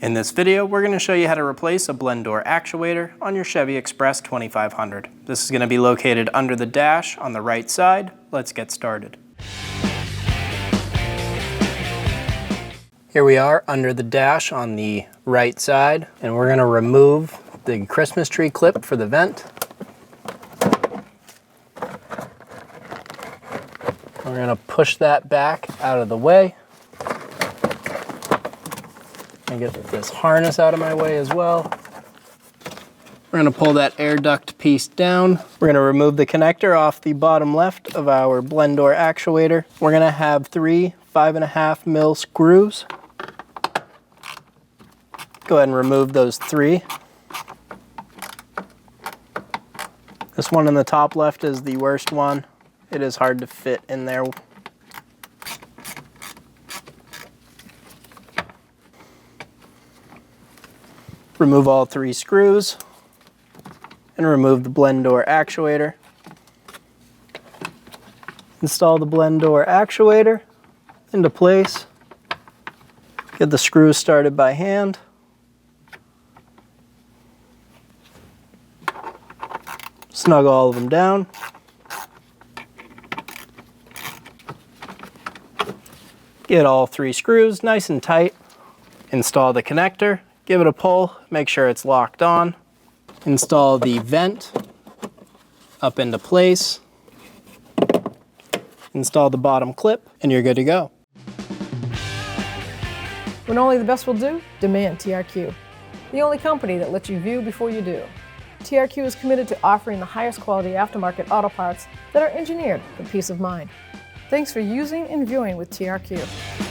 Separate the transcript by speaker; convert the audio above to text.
Speaker 1: In this video, we're going to show you how to replace a blend door actuator on your Chevy Express 2500. This is going to be located under the dash on the right side. Let's get started. Here we are under the dash on the right side, and we're going to remove the Christmas tree clip for the vent. We're going to push that back out of the way. And get this harness out of my way as well. We're going to pull that air duct piece down. We're going to remove the connector off the bottom left of our blend door actuator. We're going to have 3 5.5 mil screws. Go ahead and remove those 3. This one in the top left is the worst one. It is hard to fit in there. Remove all 3 screws and remove the blend door actuator. Install the blend door actuator into place. Get the screws started by hand. Snug all of them down. Get all 3 screws nice and tight. Install the connector. Give it a pull, make sure it's locked on. Install the vent up into place. Install the bottom clip, and you're good to go.
Speaker 2: When only the best will do, demand TRQ. The only company that lets you view before you do. TRQ is committed to offering the highest quality aftermarket auto parts that are engineered for peace of mind. Thanks for using and viewing with TRQ.